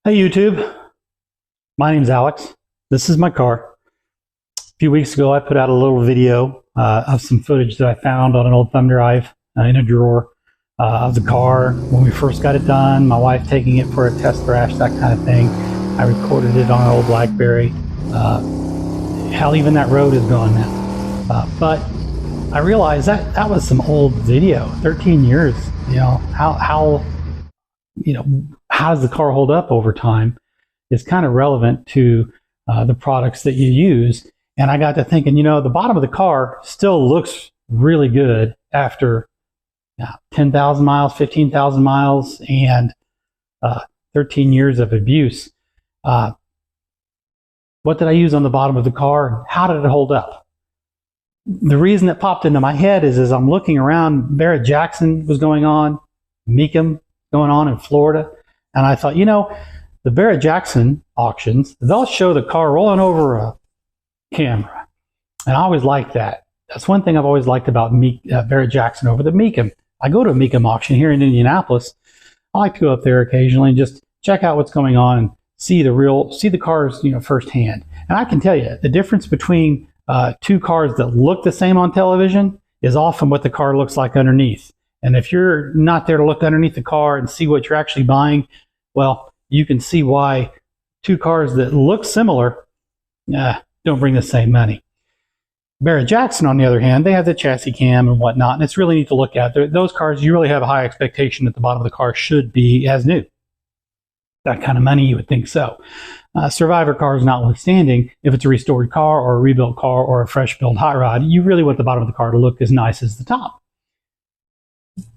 Hey YouTube, my name's Alex. This is my car. A few weeks ago I put out a little video of some footage that I found on an old thumb drive in a drawer of the car when we first got it done, my wife taking it for a test thrash, that kind of thing. I recorded it on an old BlackBerry. Hell, even that road is gone now. But I realized that was some old video, 13 years. How does the car hold up over time is kind of relevant to the products that you use. And I got to thinking, the bottom of the car still looks really good after 10,000 miles, 15,000 miles, and 13 years of abuse. What did I use on the bottom of the car? How did it hold up? The reason it popped into my head is as I'm looking around, Barrett-Jackson was going on, Mecum going on in Florida. And I thought, the Barrett-Jackson auctions, they'll show the car rolling over a camera. And I always liked that. That's one thing I've always liked about Barrett-Jackson over the Mecum. I go to a Mecum auction here in Indianapolis. I like to go up there occasionally and just check out what's going on and see the cars, firsthand. And I can tell you, the difference between two cars that look the same on television is often what the car looks like underneath. And if you're not there to look underneath the car and see what you're actually buying, well, you can see why two cars that look similar don't bring the same money. Barrett-Jackson, on the other hand, they have the chassis cam and whatnot, and it's really neat to look at. Those cars, you really have a high expectation that the bottom of the car should be as new. That kind of money, you would think so. Survivor cars notwithstanding, if it's a restored car or a rebuilt car or a fresh built hot rod, you really want the bottom of the car to look as nice as the top.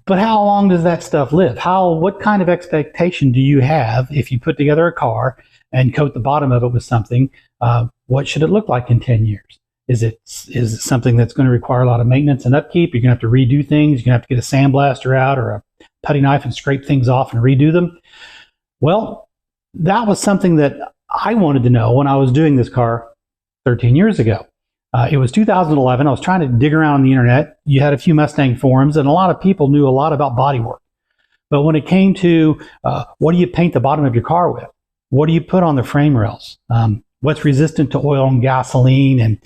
But how long does that stuff live? What kind of expectation do you have if you put together a car and coat the bottom of it with something? What should it look like in 10 years? Is it something that's going to require a lot of maintenance and upkeep? You're going to have to redo things. You're going to have to get a sandblaster out or a putty knife and scrape things off and redo them. Well, that was something that I wanted to know when I was doing this car 13 years ago. It was 2011. I was trying to dig around on the internet. You had a few Mustang forums, and a lot of people knew a lot about bodywork. But when it came to what do you paint the bottom of your car with? What do you put on the frame rails? What's resistant to oil and gasoline and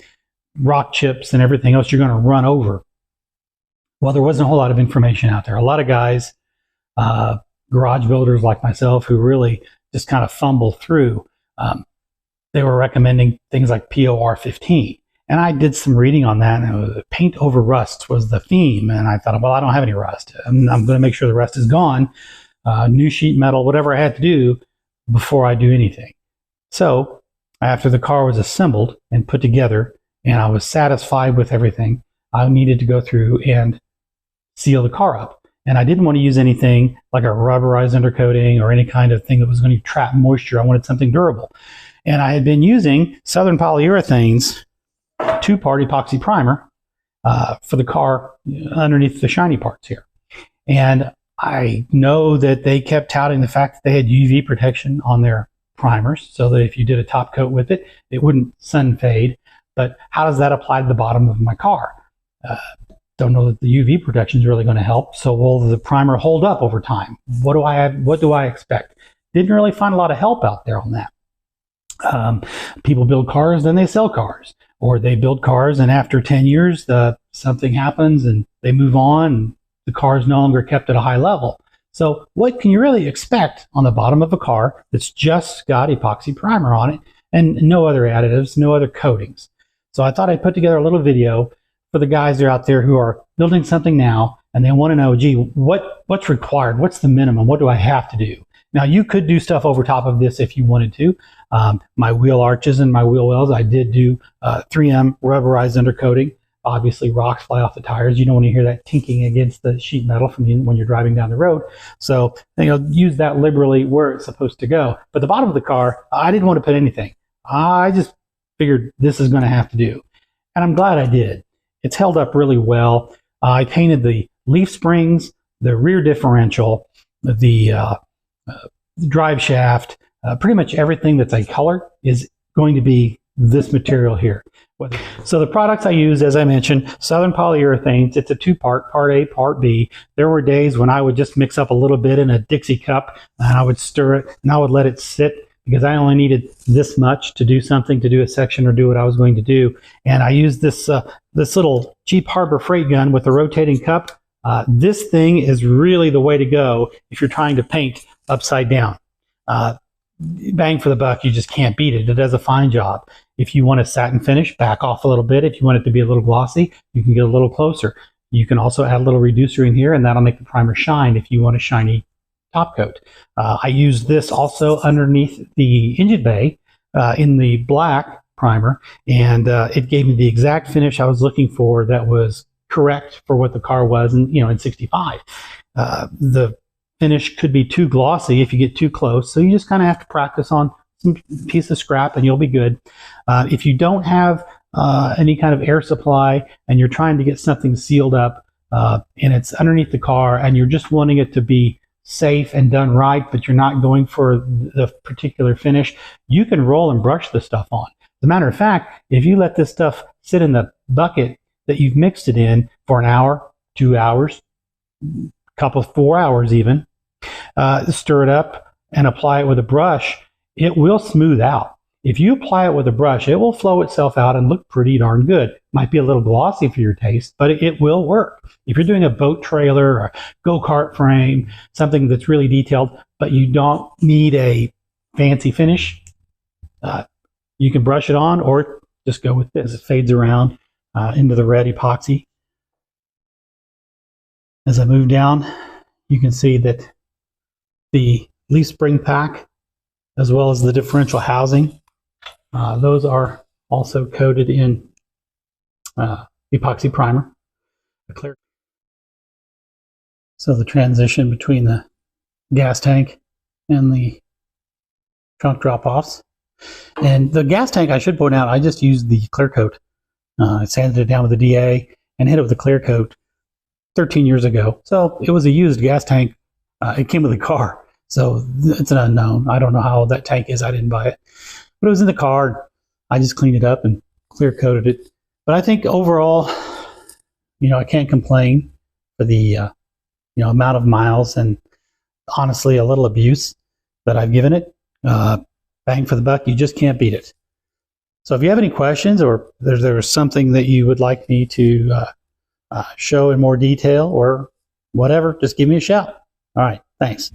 rock chips and everything else you're going to run over? Well, there wasn't a whole lot of information out there. A lot of guys, garage builders like myself, who really just kind of fumble through, they were recommending things like POR 15. And I did some reading on that, and paint over rust was the theme. And I thought, well, I don't have any rust. I'm going to make sure the rust is gone. New sheet metal, whatever I had to do before I do anything. So after the car was assembled and put together, and I was satisfied with everything, I needed to go through and seal the car up. And I didn't want to use anything like a rubberized undercoating or any kind of thing that was going to trap moisture. I wanted something durable. And I had been using Southern Polyurethanes two-part epoxy primer for the car underneath the shiny parts here. And I know that they kept touting the fact that they had UV protection on their primers so that if you did a top coat with it, it wouldn't sun fade. But how does that apply to the bottom of my car? Don't know that the UV protection is really going to help. So will the primer hold up over time? What do I have? What do I expect? Didn't really find a lot of help out there on that. People build cars, then they sell cars. Or they build cars, and after 10 years, something happens, and they move on, and the car is no longer kept at a high level. So what can you really expect on the bottom of a car that's just got epoxy primer on it and no other additives, no other coatings? So I thought I'd put together a little video for the guys that are out there who are building something now, and they want to know, gee, what's required? What's the minimum? What do I have to do? Now, you could do stuff over top of this if you wanted to. My wheel arches and my wheel wells, I did do 3M rubberized undercoating. Obviously, rocks fly off the tires. You don't want to hear that tinking against the sheet metal when you're driving down the road. So, use that liberally where it's supposed to go. But the bottom of the car, I didn't want to put anything. I just figured this is going to have to do. And I'm glad I did. It's held up really well. I painted the leaf springs, the rear differential, the drive shaft, pretty much everything that's a color is going to be this material here. So the products I use, as I mentioned, Southern Polyurethanes. It's a two-part, part A, part B. There were days when I would just mix up a little bit in a Dixie cup, and I would stir it, and I would let it sit because I only needed this much to do something, to do a section or do what I was going to do. And I used this this little cheap Harbor Freight gun with a rotating cup. This thing is really the way to go if you're trying to paint upside down. Bang for the buck, you just can't beat it. It does a fine job. If you want a satin finish, back off a little bit. If you want it to be a little glossy, you can get a little closer. You can also add a little reducer in here, and that'll make the primer shine if you want a shiny top coat. I use this also underneath the engine bay in the black primer, and it gave me the exact finish I was looking for that was correct for what the car was in 65. The finish could be too glossy if you get too close, so you just kind of have to practice on some piece of scrap and you'll be good. If you don't have any kind of air supply and you're trying to get something sealed up and it's underneath the car and you're just wanting it to be safe and done right, but you're not going for the particular finish, you can roll and brush the stuff on. As a matter of fact, if you let this stuff sit in the bucket that you've mixed it in for an hour, 2 hours, couple 4 hours even, stir it up and apply it with a brush, it will smooth out. If you apply it with a brush, it will flow itself out and look pretty darn good. Might be a little glossy for your taste, but it will work. If you're doing a boat trailer or a go-kart frame, something that's really detailed, but you don't need a fancy finish, you can brush it on or just go with this. It fades around into the red epoxy. As I move down, you can see that the leaf spring pack, as well as the differential housing, those are also coated in epoxy primer. So the transition between the gas tank and the trunk drop-offs. And the gas tank, I should point out, I just used the clear coat. I sanded it down with the DA and hit it with the clear coat 13 years ago. So it was a used gas tank. It came with a car. So it's an unknown. I don't know how old that tank is. I didn't buy it. But it was in the car. I just cleaned it up and clear coated it. But I think overall, I can't complain for the amount of miles and honestly a little abuse that I've given it. Bang for the buck, you just can't beat it. So if you have any questions or there's something that you would like me to show in more detail or whatever, just give me a shout. All right, thanks.